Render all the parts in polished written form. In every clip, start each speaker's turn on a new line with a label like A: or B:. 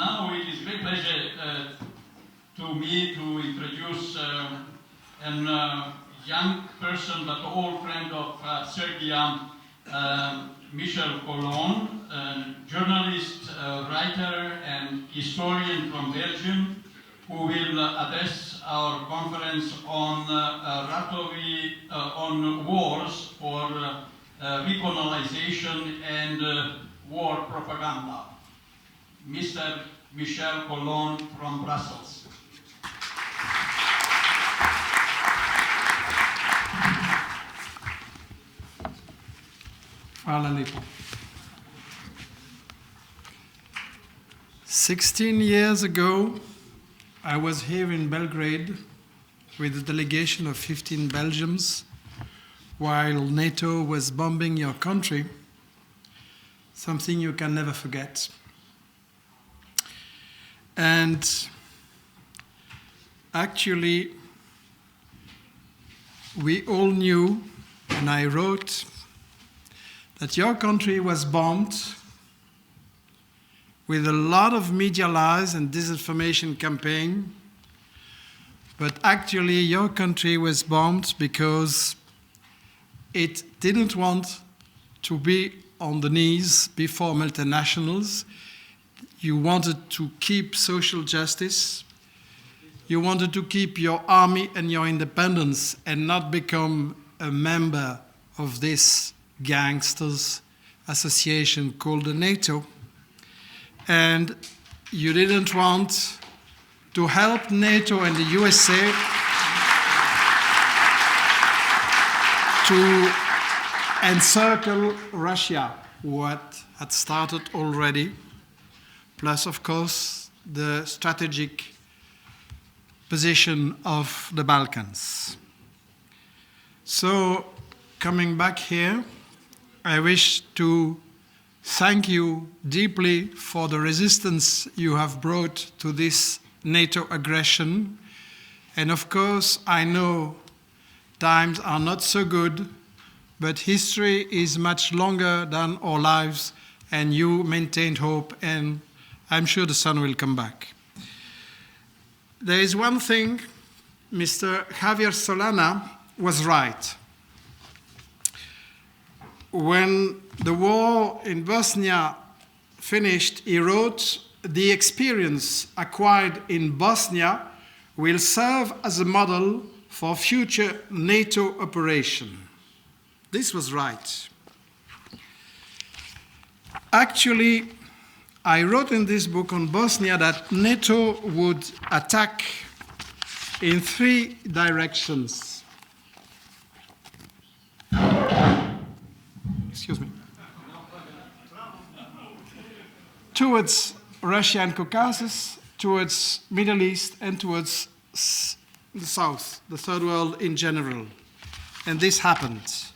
A: Now it is a great pleasure to me to introduce a young person but old friend of Serbia, Michel COLLON, a journalist, writer and historian from Belgium, who will address our conference on on wars for recolonization and war propaganda. Mr. Michel COLLON from Brussels.
B: Hvala lepo. 16 years ago, I was here in Belgrade with a delegation of 15 Belgians while NATO was bombing your country, something you can never forget. And actually, we all knew, and I wrote, that your country was bombed with a lot of media lies and disinformation campaign, but actually your country was bombed because it didn't want to be on the knees before multinationals. You wanted to keep social justice. You wanted to keep your army and your independence and not become a member of this gangsters association called the NATO. And you didn't want to help NATO and the USA to encircle Russia, what had started already, plus, of course, the strategic position of the Balkans. So, coming back here, I wish to thank you deeply for the resistance you have brought to this NATO aggression. And of course, I know times are not so good, but history is much longer than our lives, and you maintained hope, and I'm sure the sun will come back. There is one thing, Mr. Javier Solana was right. When the war in Bosnia finished, he wrote, "The experience acquired in Bosnia will serve as a model for future NATO operation." This was right. Actually, I wrote in this book on Bosnia that NATO would attack in 3 directions. Excuse me. Towards Russia and Caucasus, towards Middle East, and towards the South, the Third World in general. And this happened.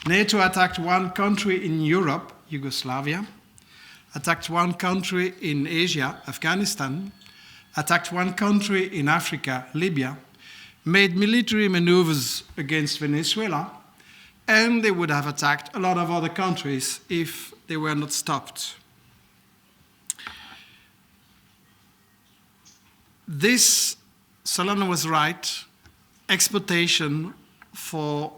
B: NATO attacked one country in Europe, Yugoslavia, attacked one country in Asia, Afghanistan, attacked one country in Africa, Libya, made military maneuvers against Venezuela, and they would have attacked a lot of other countries if they were not stopped. This, Solana was right, exploitation for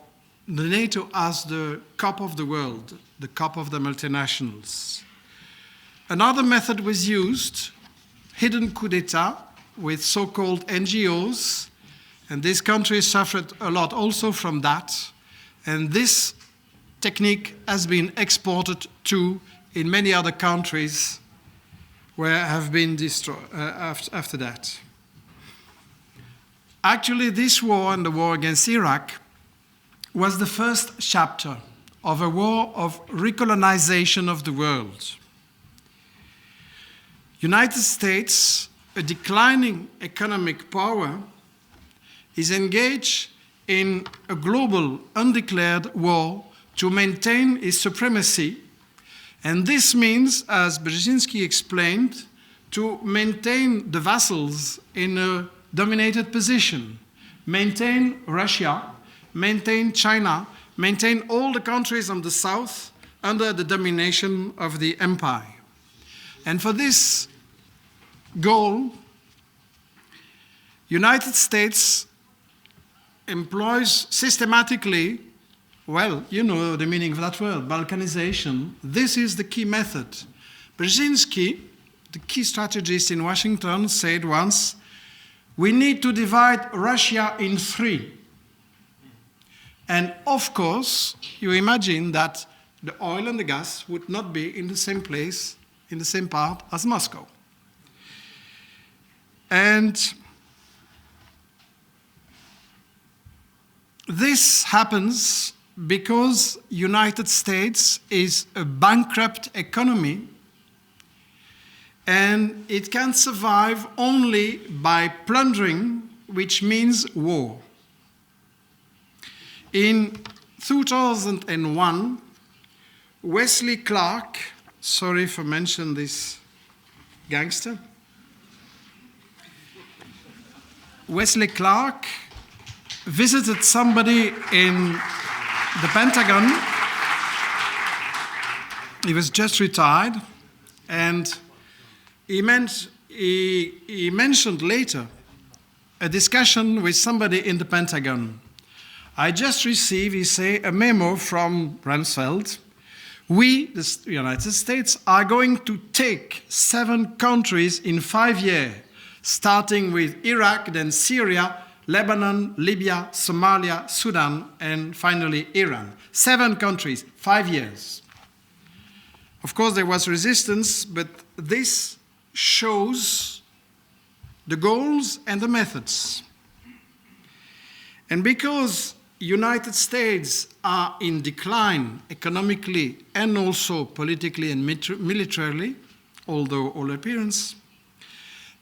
B: the NATO as the cop of the world, the cop of the multinationals. Another method was used, hidden coup d'etat with so-called NGOs, and this country suffered a lot also from that. And this technique has been exported to in many other countries where have been destroyed after that. Actually, this war and the war against Iraq was the first chapter of a war of recolonization of the world. United States, a declining economic power, is engaged in a global undeclared war to maintain its supremacy. And this means, as Brzezinski explained, to maintain the vassals in a dominated position, maintain Russia, maintain China, maintain all the countries on the south under the domination of the empire. And for this, goal, United States employs systematically, well, you know the meaning of that word, balkanization. This is the key method. Brzezinski, the key strategist in Washington, said once, we need to divide Russia in three. And of course, you imagine that the oil and the gas would not be in the same place, in the same part as Moscow. And this happens because United States is a bankrupt economy, and it can survive only by plundering, which means war. In 2001, Wesley Clark, sorry for mentioning this gangster, Wesley Clark visited somebody in the Pentagon. He was just retired, and he mentioned later a discussion with somebody in the Pentagon. I just received, he said, a memo from Rumsfeld. We, the United States, are going to take 7 countries in 5 years, starting with Iraq, then Syria, Lebanon, Libya, Somalia, Sudan, and finally Iran. 7 countries, 5 years. Of course, there was resistance, but this shows the goals and the methods. And because United States are in decline economically and also politically and militarily, although all appearance,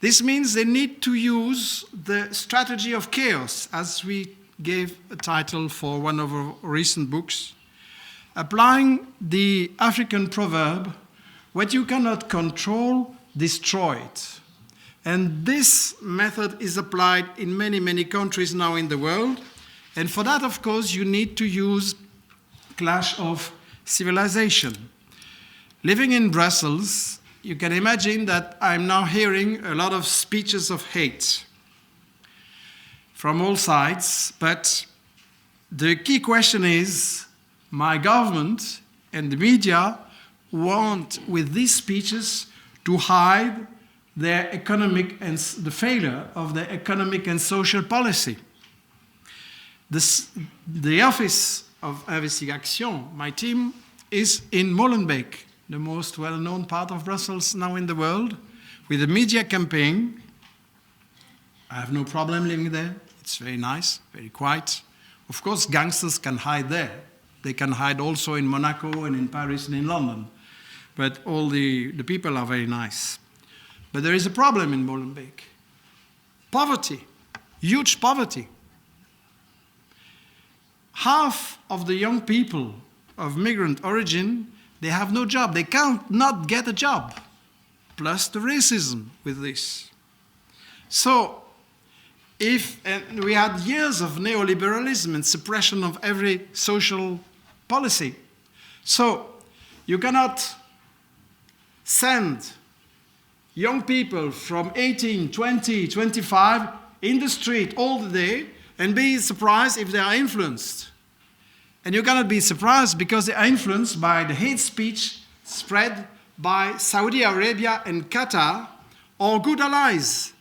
B: this means they need to use the strategy of chaos, as we gave a title for one of our recent books, applying the African proverb, what you cannot control, destroy it. And this method is applied in many, many countries now in the world. And for that, of course, you need to use clash of civilization. Living in Brussels, you can imagine that I'm now hearing a lot of speeches of hate from all sides, but the key question is, my government and the media want, with these speeches, to hide their economic and the failure of their economic and social policy. The office of investigation, my team, is in Molenbeek, the most well-known part of Brussels now in the world, with a media campaign. I have no problem living there. It's very nice, very quiet. Of course, gangsters can hide there. They can hide also in Monaco and in Paris and in London. But all the people are very nice. But there is a problem in Molenbeek. Poverty, huge poverty. Half of the young people of migrant origin, they have no job. They can't not get a job. Plus the racism with this. So, and we had years of neoliberalism and suppression of every social policy. So, you cannot send young people from 18, 20, 25 in the street all the day and be surprised if they are influenced. And you cannot be surprised because they are influenced by the hate speech spread by Saudi Arabia and Qatar, our good allies,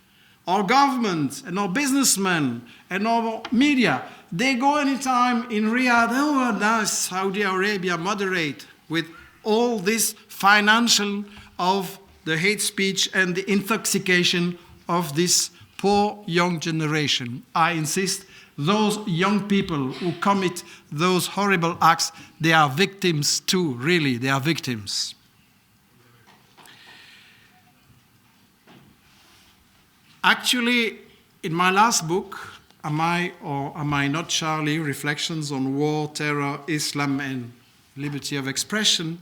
B: our government and our businessmen and our media. They go anytime in Riyadh, oh, nice, Saudi Arabia moderate with all this financial of the hate speech and the intoxication of this poor young generation. I insist, those young people who commit those horrible acts, they are victims too, really, they are victims. Actually, in my last book, Am I or Am I Not Charlie? Reflections on War, Terror, Islam and Liberty of Expression,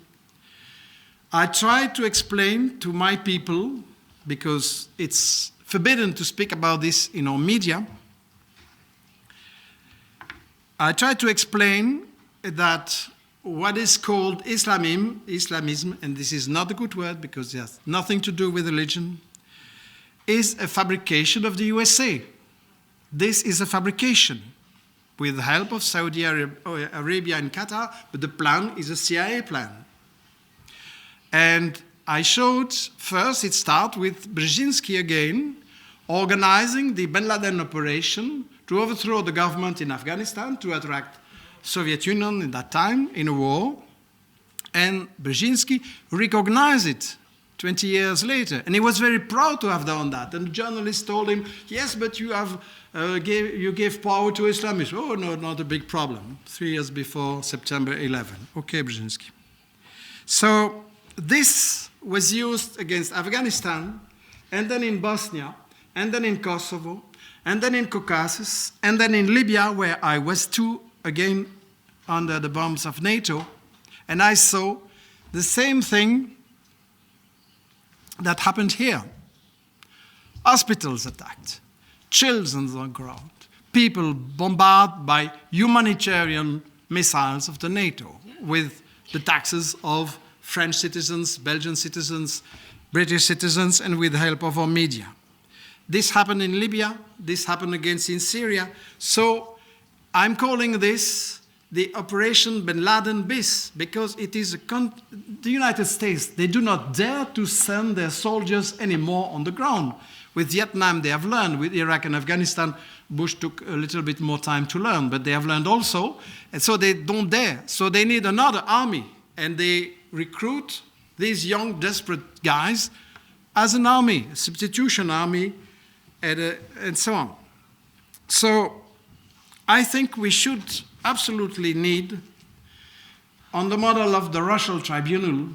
B: I tried to explain to my people, because it's forbidden to speak about this in our media, I tried to explain that what is called Islamism, and this is not a good word because it has nothing to do with religion, is a fabrication of the USA. This is a fabrication with the help of Saudi Arabia and Qatar, but the plan is a CIA plan. And I showed first it starts with Brzezinski again, organizing the Bin Laden operation to overthrow the government in Afghanistan, to attract Soviet Union in that time in a war. And Brzezinski recognized it 20 years later. And he was very proud to have done that. And the journalist told him, yes, but you gave power to Islamists. Oh, no, not a big problem. 3 years before September 11. Okay, Brzezinski. So this was used against Afghanistan, and then in Bosnia, and then in Kosovo, and then in Caucasus, and then in Libya, where I was too, again, under the bombs of NATO, and I saw the same thing that happened here. Hospitals attacked, children on the ground, people bombarded by humanitarian missiles of the NATO with the taxes of French citizens, Belgian citizens, British citizens, and with the help of our media. This happened in Libya, this happened against in Syria. So I'm calling this the Operation Bin Laden bis, because it is the United States, they do not dare to send their soldiers anymore on the ground. With Vietnam, they have learned. With Iraq and Afghanistan, Bush took a little bit more time to learn, but they have learned also. And so they don't dare. So they need another army. And they recruit these young, desperate guys as an army, a substitution army, and so on. So I think we should absolutely need, on the model of the Russell Tribunal,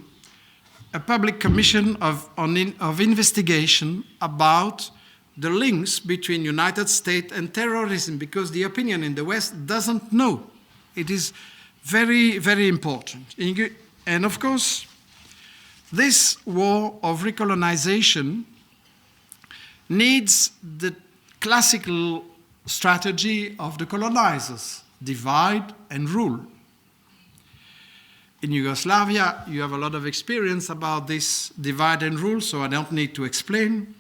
B: a public commission of investigation about the links between United States and terrorism, because the opinion in the West doesn't know. It is very, very important. And of course, this war of recolonization needs the classical strategy of the colonizers: divide and rule. In Yugoslavia, you have a lot of experience about this divide and rule, so I don't need to explain.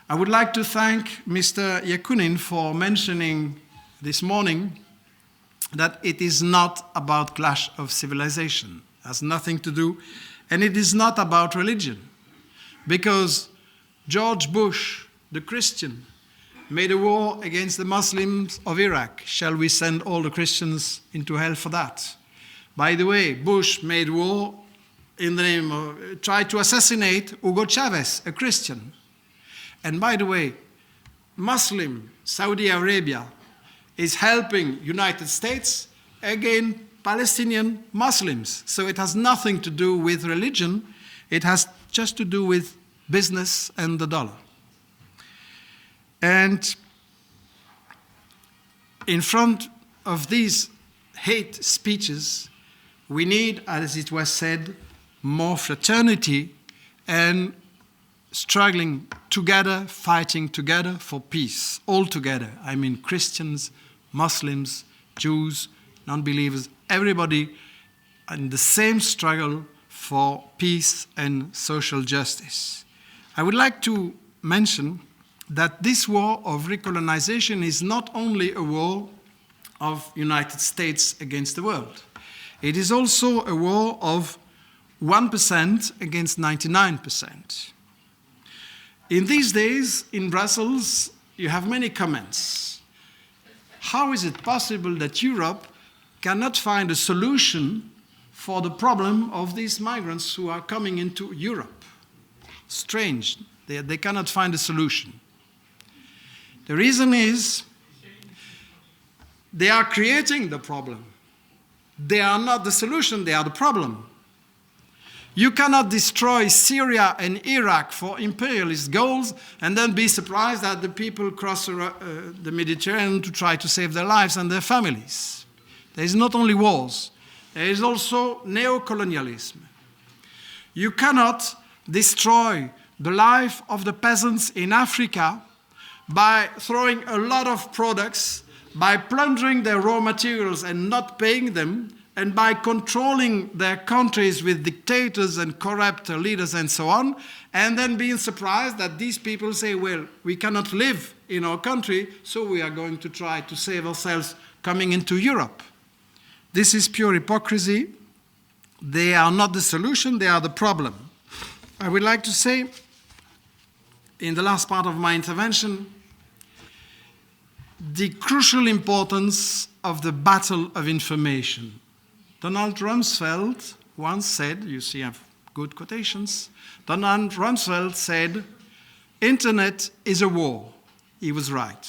B: I would like to thank Mr. Yakunin for mentioning this morning that it is not about clash of civilization. It has nothing to do, and it is not about religion, because George Bush, the Christian, made a war against the Muslims of Iraq. Shall we send all the Christians into hell for that? By the way, Bush made war in the name of, tried to assassinate Hugo Chavez, a Christian. And by the way, Muslim Saudi Arabia is helping United States against Palestinian Muslims. So it has nothing to do with religion. It has just to do with business and the dollar. And in front of these hate speeches, we need, as it was said, more fraternity and struggling together, fighting together for peace, all together. I mean Christians, Muslims, Jews, non-believers, everybody in the same struggle for peace and social justice. I would like to mention that this war of recolonization is not only a war of United States against the world. It is also a war of 1% against 99%. In these days, in Brussels, you have many comments. How is it possible that Europe cannot find a solution for the problem of these migrants who are coming into Europe? Strange. They cannot find a solution. The reason is they are creating the problem. They are not the solution, they are the problem. You cannot destroy Syria and Iraq for imperialist goals and then be surprised that the people cross the Mediterranean to try to save their lives and their families. There is not only wars, there is also neocolonialism. You cannot destroy the life of the peasants in Africa by throwing a lot of products, by plundering their raw materials and not paying them, and by controlling their countries with dictators and corrupt leaders and so on, and then being surprised that these people say, well, we cannot live in our country, so we are going to try to save ourselves coming into Europe. This is pure hypocrisy. They are not the solution, they are the problem. I would like to say, in the last part of my intervention, the crucial importance of the battle of information. Donald Rumsfeld once said, you see I have good quotations, Donald Rumsfeld said, "Internet is a war." He was right.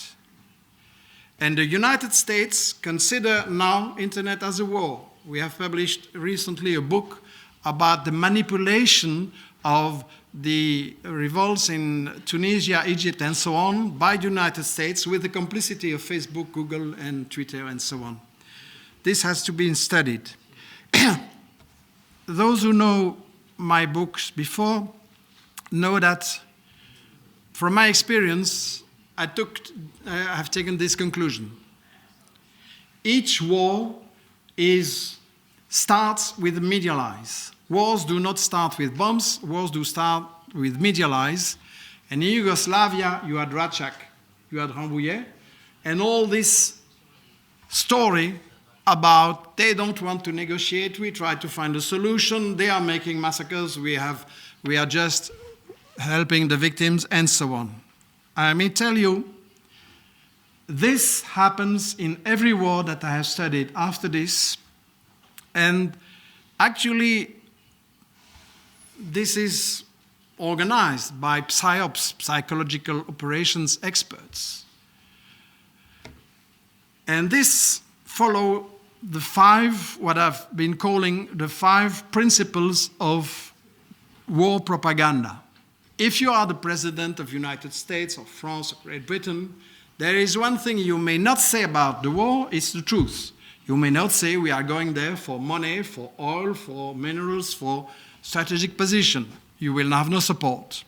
B: And the United States consider now Internet as a war. We have published recently a book about the manipulation of the revolts in Tunisia, Egypt, and so on by the United States with the complicity of Facebook, Google, and Twitter, and so on. This has to be studied. Those who know my books before know that, from my experience, I have taken this conclusion. Each war starts with media lies. Wars do not start with bombs, wars do start with media lies. And in Yugoslavia, you had Račak, you had Rambouillet, and all this story about they don't want to negotiate, we try to find a solution, they are making massacres, we are just helping the victims, and so on. I may tell you, this happens in every war that I have studied after this, and actually, this is organized by PSYOPs, psychological operations experts. And this follows the what I've been calling the 5 principles of war propaganda. If you are the president of the United States or France or Great Britain, there is one thing you may not say about the war, it's the truth. You may not say we are going there for money, for oil, for minerals, for strategic position. You will have no support.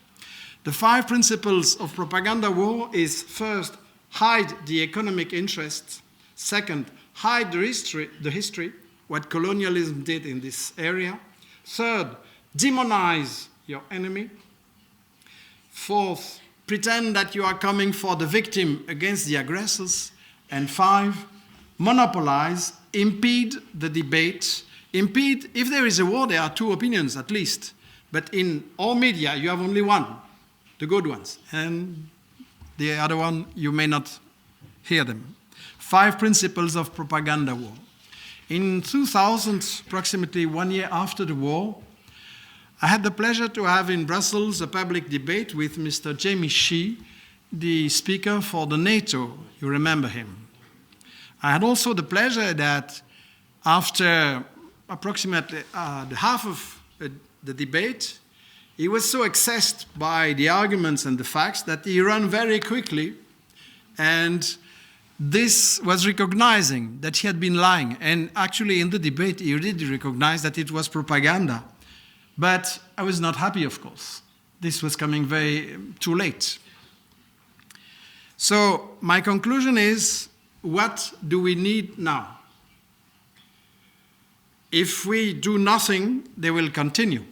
B: The 5 principles of propaganda war is first, hide the economic interests. Second, hide the history, what colonialism did in this area. Third, demonize your enemy. Fourth, pretend that you are coming for the victim against the aggressors. And 5, monopolize, impede the debate. Impede, if there is a war, there are 2 opinions at least. But in all media, you have only one, the good ones. And the other one, you may not hear them. 5 principles of propaganda war. In 2000, approximately 1 year after the war, I had the pleasure to have in Brussels a public debate with Mr. Jamie Shee, the speaker for the NATO. You remember him. I had also the pleasure that after approximately the half of the debate, he was so obsessed by the arguments and the facts that he ran very quickly, and this was recognizing that he had been lying. And actually in the debate, he did recognize that it was propaganda. But I was not happy, of course. This was coming too late. So my conclusion is, what do we need now? If we do nothing, they will continue.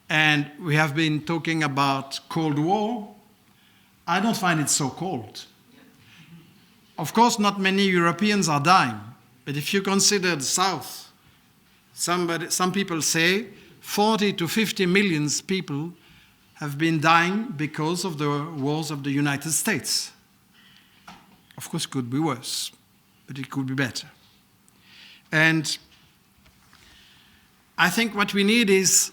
B: And we have been talking about Cold War. I don't find it so cold. Of course, not many Europeans are dying. But if you consider the South, some people say 40 to 50 million people have been dying because of the wars of the United States. Of course, it could be worse, but it could be better. And I think what we need is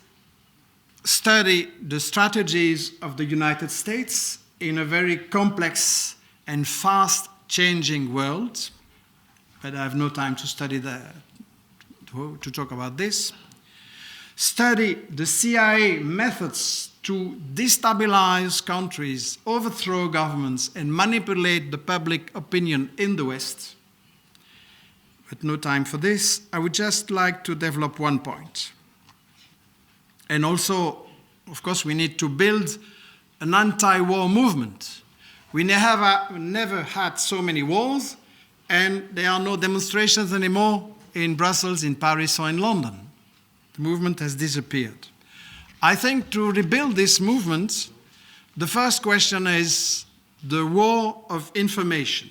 B: study the strategies of the United States in a very complex and fast-changing world. But I have no time to study that, to talk about this. Study the CIA methods to destabilize countries, overthrow governments, and manipulate the public opinion in the West. But no time for this. I would just like to develop one point. And also, of course, we need to build an anti-war movement. We never had so many wars, and there are no demonstrations anymore in Brussels, in Paris, or in London. The movement has disappeared. I think to rebuild this movement, the first question is the war of information.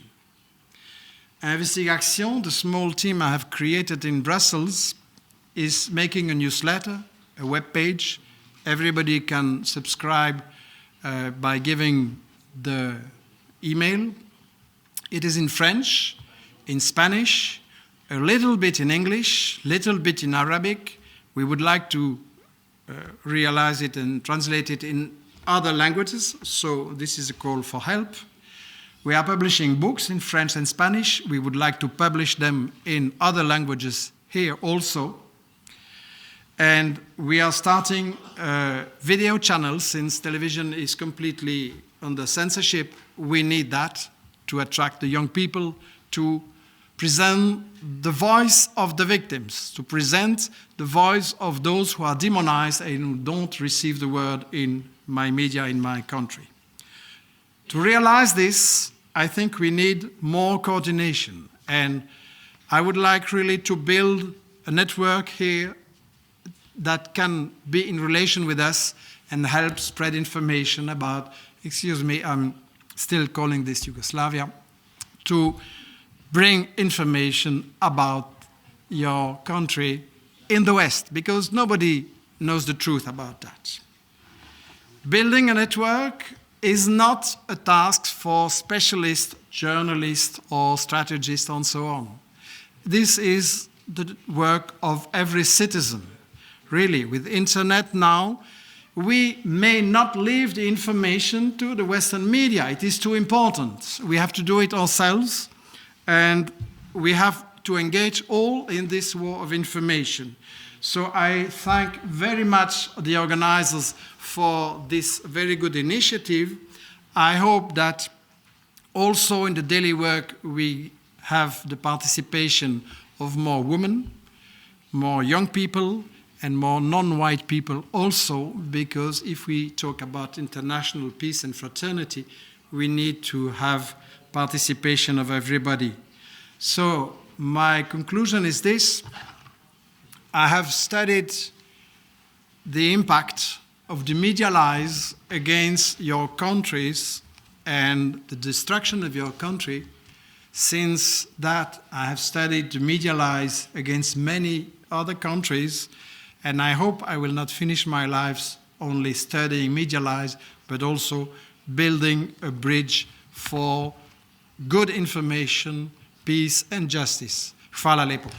B: Investigation, the small team I have created in Brussels, is making a newsletter, a web page. Everybody can subscribe by giving the email. It is in French, in Spanish, a little bit in English, little bit in Arabic. We would like to realize it and translate it in other languages, so this is a call for help. We are publishing books in French and Spanish. We would like to publish them in other languages here also. And we are starting video channels. Since television is completely under censorship, we need that to attract the young people, to present the voice of the victims, to present the voice of those who are demonized and who don't receive the word in my media, in my country. To realize this, I think we need more coordination. And I would like really to build a network here that can be in relation with us and help spread information about, excuse me, I'm still calling this Yugoslavia, to bring information about your country in the West, because nobody knows the truth about that. Building a network is not a task for specialist journalists or strategists and so on. This is the work of every citizen. Really, with internet now, we may not leave the information to the Western media. It is too important. We have to do it ourselves, and we have to engage all in this war of information. So I thank very much the organizers for this very good initiative. I hope that also in the daily work we have the participation of more women, more young people, and more non-white people also, because if we talk about international peace and fraternity, we need to have participation of everybody. So my conclusion is this. I have studied the impact of the media lies against your countries and the destruction of your country. Since that, I have studied the media lies against many other countries, and I hope I will not finish my life only studying media lies, but also building a bridge for good information, peace and justice. Hvala lepo.